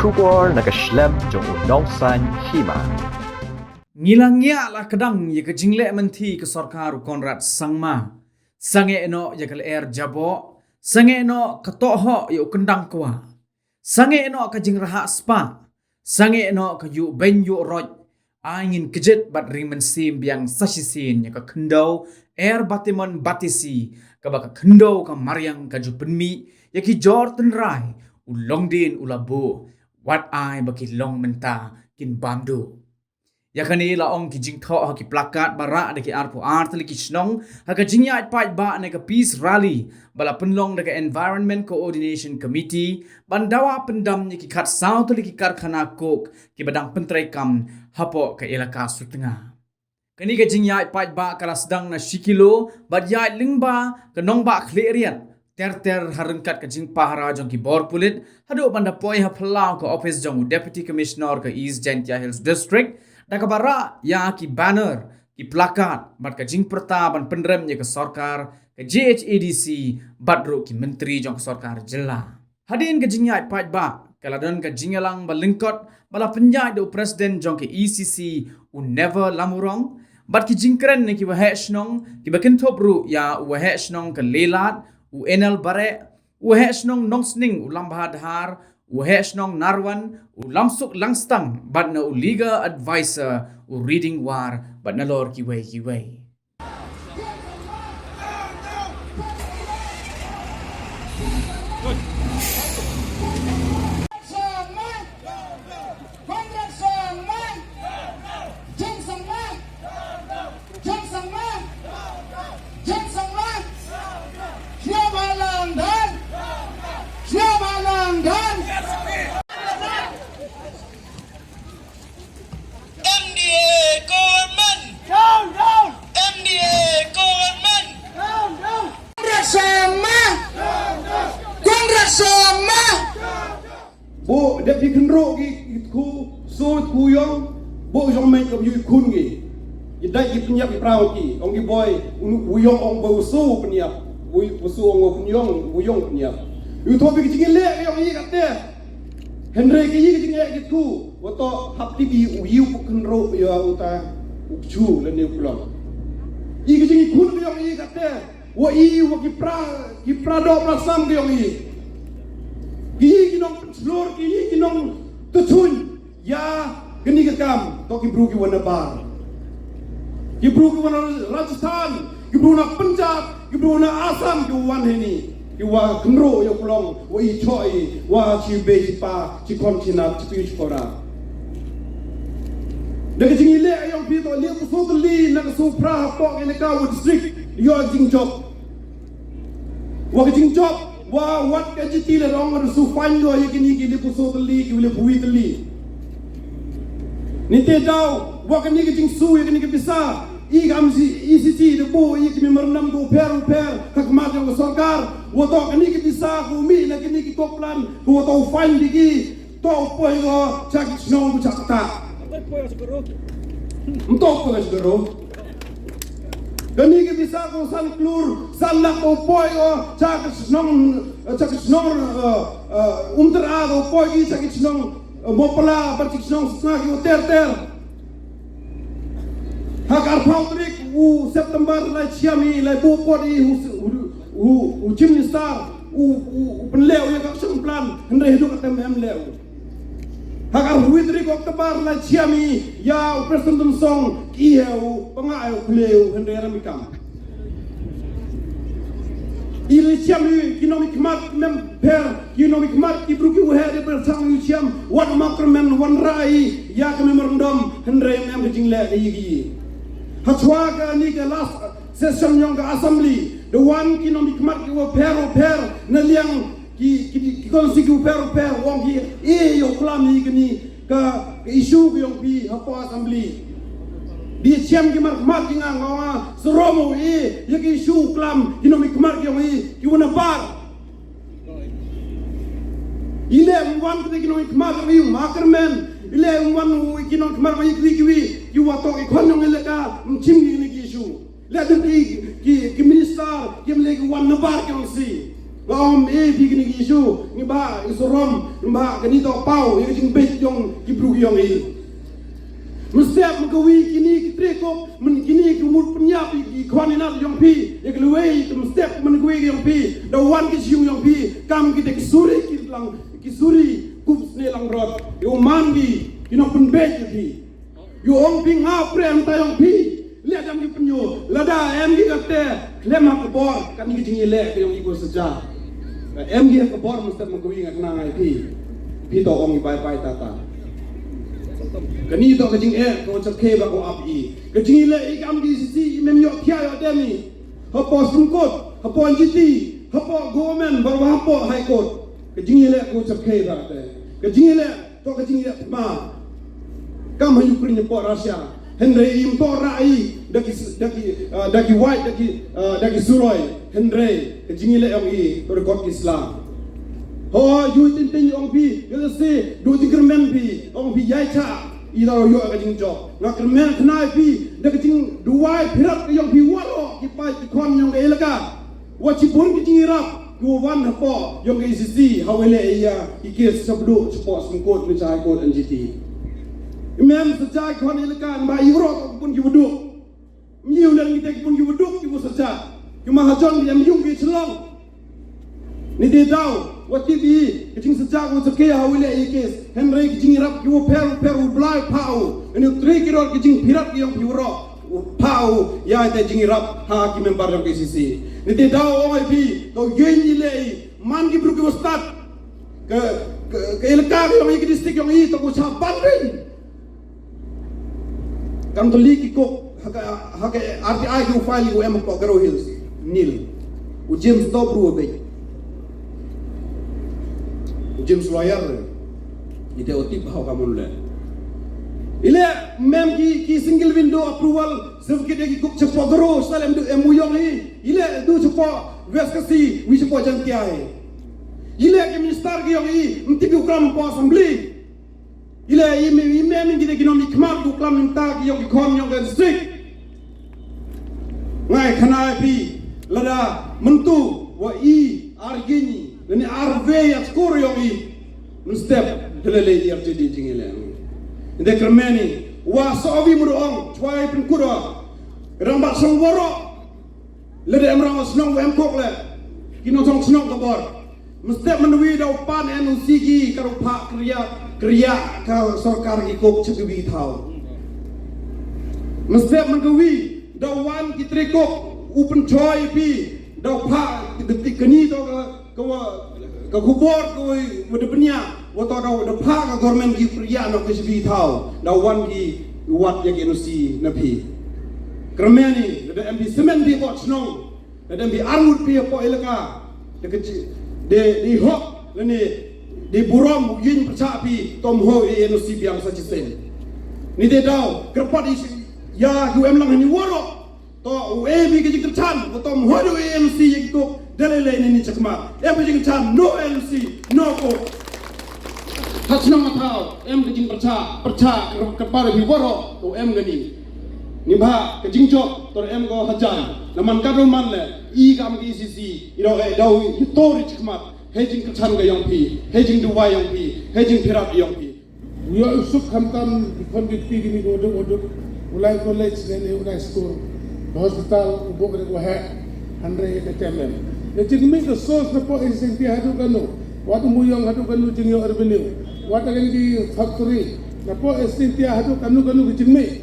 Shubor nakaslem jong unongsan Hima. Ngilangnya lah kadang ya ke jingle menti ke sarkar Konrad Sangma. Sange eno ya ke air jabo, sange eno ke toho ya kendang kwa. Sange eno ke jing raha spa, sange eno ke yu ben yu roj. Angin kejet bat ring mensim biang sasisin ya ke kendau air batimon batisi ke baka kendau ke mariang ke jupenmi ya ki jorten rai ulong din ulabu wat ai baki long menta kin bamdu. Ya kani la ong ki jing tho ha ki plakat bara de ki arpo art li ki snong ha ka jing ya pai ba ne ka peace rally bala penlong de ka environment coordination committee bandawa pendam ni ki khat south li ki karkhana kok ki badang pentrai kam hapo ka elaka sutengah. Kani ka jing ya pai ba kala sedang na shikilo bad ya lingba ka nong ba klerian ter harengkat ka jing pahara jong ki bor pulit hadu banda poi ha phalau ka office jong deputy commissioner ka East Jantia Hills district dakabara ya ki banner ki plakat mat ka jing pertaban pendrem ya ke sarkar ke JHADC badru ki menteri jong sarkar jela hadin ka jing ya pai ba kala don ka jingalang balingkot bala penjai do presiden jong ke ECC u never lamurong bat ki jingkren ne ki wahe snong ki bakin topru ya wahe snong ka lelat u enal bare u wahe snong nongsning u lambahadhar Uhesnong Narwan, Ulamsuk Langstang, but na legal advisor, reading war, but na lor kiway. Bo deputy kenro ki ku so ku yong bo jong men ko yu kun gi idai ki punya ki prao ki ong ki boy u yong ong bo so punya u so ong ku yong punya yu to bi ki le yong yi ka te henry ki yi ki ki ku wo to hap ti bi u yu ku kenro ya uta u chu le ne kulong yi ki kun yong yi ka te wo yi wo ki pra do pra sam ki yong yi ki nong slor ki nong tutun ya geni ka kam to ki bru ki wana bar ki bru ki wana Rajasthan ki bru na Punjab ki bru na Assam ki wan heni ki wa knro yo kulong wa I choi wa chi be pa chi kontina chi pi chora de ki jingi le ayong pi to le ku so to li na so pra po ki le ka wo district yo jing job wa ki jing job wa wat ka jiti le rong ru su fanyo ye kini ki le ku so tli ki le bui tli ni te dau wa ka ni ki jing su ye kini ki bisa I gam si ECC de bo ye ki member nam do per ka ma jong sarkar wa to ka ni ki bisa ku mi na kini ki ko plan ku to fan di ki to po yo chak sno bu chak ta mtok ko garo Gani ki bisa ko san klur san lak o poi o chak snong umter a o poi ki chak snong mopla par chak snong sna ki ter hakar pautrik u September la chiami la bo podi u chimni star u penleu ya ka sung plan hendre hidu ka tem hem leu hakar huitrik Oktober la chiami ya presiden song ki heu pangai kleu hendre ramikam il chiami kinomik mat mem per kinomik mat ki bruki we hede per sang yu chiam wat makrmen wan rai ya ka memorandum hendre mem jingle yi hatwa ka ni ka last session yong ka assembly the one kinomik mat ki wo per na liang ki konsiku per wong ki yo klami gini ka isu yong pi hapo assembly di chiam ki mat ki ngawa seromo ye ki isu klam kinomik mat yong ki wona bar ile mwan ki kinomik mat wi makermen ile mwan kinomik mat wi ki wato ki khonong ile ka chim ni ki isu le ki minister ki mle ki wan bar ki si Ngom pi kini isu ni ba isurom ba kani to pau yang jing bet yong kibru yong i. Mestiap mengkawi kini kitreko men kini kumut penyap i khwaninat yong pi ya kelwei mestiap mengkawi yong pi dawan ki siu yong pi kam kita kisuri kup ne lang rot yo mangi kino penbet pi yo ong ping ha prem ta yong pi le jam ki penyo lada em ki kate lema ko bor kan ki jing le ke yong igo seja em ki ko bor mestiap mengkawi ngak nang ai pi to ong bai tata kani to kajing ko chakhe ba ko ap i kajing le i kam di si mem yo thia yo demi hapo sungkot hapo njiti hapo government bar hapo high court kajing le ko chakhe ba te kajing le to kajing le ma kam hayu prin po Russia Henry im to rai daki white daki suroi Henry kajing le am i to court Islam ho yu tin tin ong pi yo se do tigermen pi ong pi yai cha ida yo ka jing jo na kermen knai pi de ka jing duai phirat yong pi waro ki pai ki khon yong e laka wa chi bun ki jing rap ku wan po yong ke sisi hawele ya ki ke sabdu sport sungkot ni chai ko NGT imam sejak khon e laka ba yuro pun ki wudu miu lang ni tek pun ki wudu ki bu sejak ki ma hajon bi am yung ki chlong ni de dau wati bi kicing sejak wo seke hawile ikes Henry kicing rap ki wo peru blai pau ni tri kiror kicing pirat yang piuro pau ya te jing rap ha ki member yang KCC ni te dau oi bi to geni le man ki bru ki wo start ke elka yang iki district yang i to ko sa banding kam to li ki ko ha ke RTI ki file ko em ko garo hills nil u James to bru be James lawyer ite otip how kamun le ile mem ki single window approval certificate ki kuk chepo garo salem du emuyong hi ile du chepo veskasi wi chepo jantia hi ile ki minister ki yong hi mtibi ukram po assembly ile i mem ki de ginomi kmak du klam mta ki yong ki khom yong district ngai khana pi lada mentu wa i argini ni arve ya skor yo i step telele ya jadi jingile inde kermeni wa sovi mudong chwai pin kudo rambat songworo lede amrang snong em kokle kino song snong kabor mestep menwi da pan NUCG karo pak kriya ka sarkar ki kok chegwi thau mestep menwi da wan ki treko open joy pi da pak de kani to ka kubor ko mudepnya wato da pha ka government ki priya no ke bi thau da wan ki wat ya ke no si na pi kremeni da MP semen di bot snong da MP armut pi po elaka de hok leni de burom yin percha pi tom ho e no si biang sa chisen ni de dau krepat ya ku em lang ni woro to e bi ke jiktan tom ho do e no si yik to dalele ni chakma everything time no MC no ko hachna matao em kejing percha kepara bi woro to em gani ni ba kejing chok to em go hajan naman kadro man le i kam ki CC iro e dau to ri chakma hejing kechan ga yong pi hejing duwa yong pi hejing pirat yong pi yo usuk khamtam kon ki pi ni go do ulai college ne ulai school hospital ubok re go ha andre ke temem the jingmi the source na po ising ti hadu kanu watu muyong hadu kanu jingyo revenue watu kan di factory na po ising ti hadu kanu ke jingmi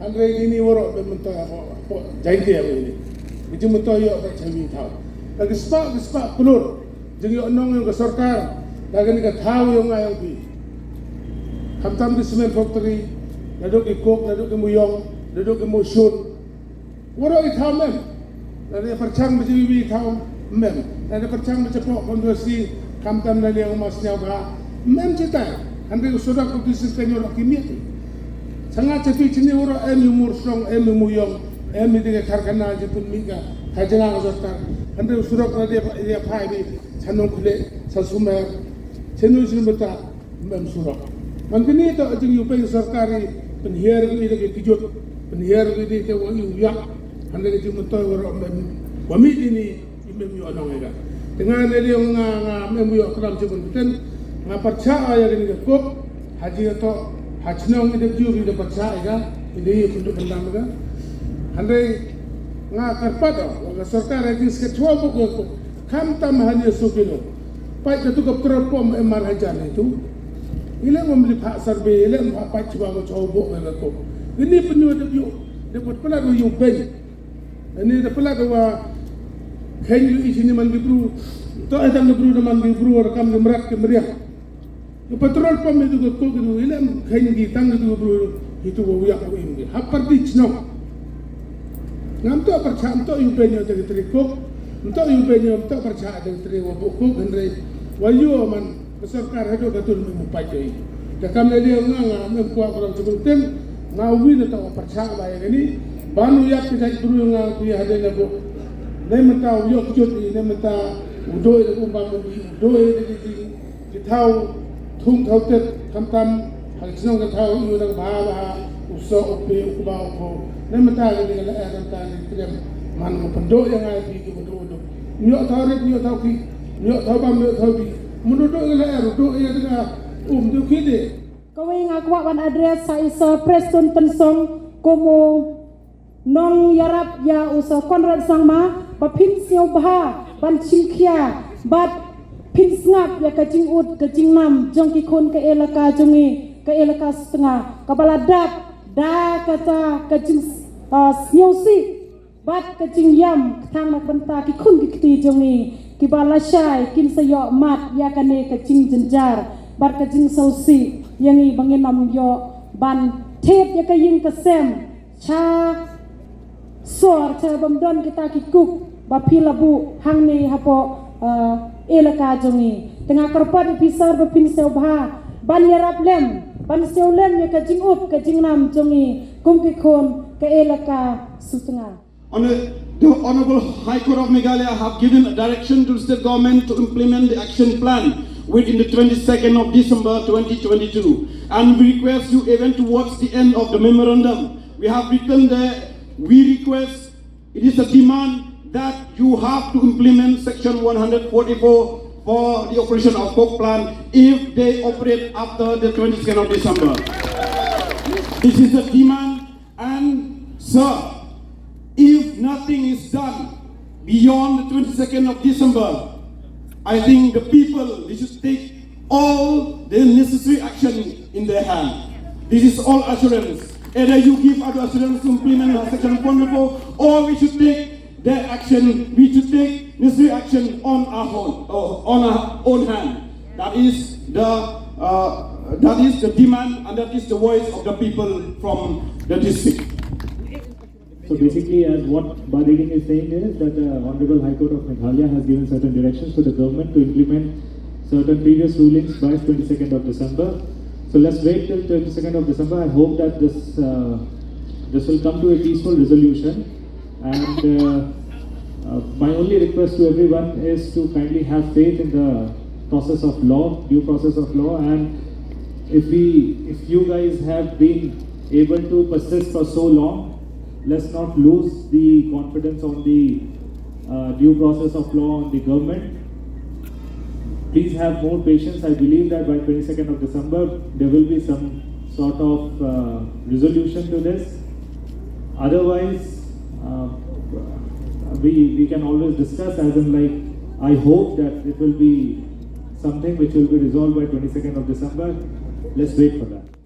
andre ini woro be menta po jaiti ya ini bijim mento yo ka chami thau lagi spa kulur jingyo nong yo sarkar dagan ka thau yo ngayong pi khamtam di cement factory nadok ikok nadok muyong nadok motion woro I thau mem dari percang bijim thau mem ada percang bercepok konversi kamtam dari yang masnya ba mem cita ande sudah ko kisah kenyo kimia sangat cepi cini uro em umur song em muyong em di Karkhana jepun miga kajana ngazorta ande sudah ko dia pai bi sanong kule sasumer cenu silbeta mem sudah mangkini to jing yupe sarkari penhiar ni lagi kijut penhiar ni te wangi uyak ande jing mentoy uro mem wami ini mem yo anong ega dengan dia membuat keram cebun betul percaya yang ini kok haji atau hajnong itu juga dia percaya kan ini untuk Pyndam kan andai karpat serta rejis ketua buku kam tam hanya sukino pai itu ke terpom emar hajar itu ini membeli pak serbe ini apa coba coba kok ini penyuh dapat pula do bay ini dapat pula do kain di sini man bibru to etan bibru man bibru rekam merak ke meriah petrol pom itu kok gitu ini kain di tang itu bibru itu wiyak ko ini hapar di cno ngam to percaya to baynya dari trikok untuk baynya to percaya dari trikok buku gendrai wayu man besarkar hajo gatul mempajai jakam dia membuat orang sebutin ngawi atau percaya bayang ini banu yak tidak buru ngang dia ada nabo nem mentau yok jut ni nem mentau udoi de umbang udoi de tau thung thau tet tam hal sinong ka tau yu dang ba uso ope ukba ko nem mentau de la er tam ni krem man mo pendo yang ai bi ki bodo do nyo tau rek nyo tau ki nyo tau bam nyo tau bi mudo la er do ya de do ki de kawai ngakwa wan address sa iso Preston Pensong komo nong yarap ya uso konrad sangma ba pin siau bha ban chimkhia bat pin snap ya kajing ut kajing nam jong ki khon ke elaka jongi ke elaka setengah kabala dap da kata kajing snyosi bat kajing yam thang nak benta ki khun ki kti jongi ki bala shai kin sayo mat ya kane kajing jenjar bat kajing sausi yangi banginam yo ban thet ya kaying kasem cha sor cha bamdon kita kikuk bapilabu hangni hapo elaka jongi tengah karpat pisar bapin seubha ban yarap lem ban seulem ya kajing up kajing nam jongi kumkikon ke elaka sutengah. The Honorable High Court of Meghalaya have given a direction to the state government to implement the action plan within the 22nd of December 2022. And we request you, even towards the end of the memorandum, we have written there, we request, it is a demand that you have to implement section 144 for the operation of coke plant if they operate after the 22nd of December. This is a demand, and sir, if nothing is done beyond the 22nd of December, I think the people, they should take all the necessary action in their hand. This is all assurance. Either you give other assurance to implement section 144, or we should take that action, we should take necessary action on our own hand. That is the demand, and that is the voice of the people from the district. So basically, as what Badegin is saying is that the Honorable High Court of Meghalaya has given certain directions to the government to implement certain previous rulings by 22nd of December. So let's wait till 22nd of December. I hope that this will come to a peaceful resolution. And my only request to everyone is to kindly have faith in the process of law, due process of law. And if you guys have been able to persist for so long, let's not lose the confidence on the due process of law on the government. Please have more patience. I believe that by 22nd of December, there will be some sort of resolution to this. Otherwise, we can always discuss, as in like, I hope that it will be something which will be resolved by 22nd of December. Let's wait for that.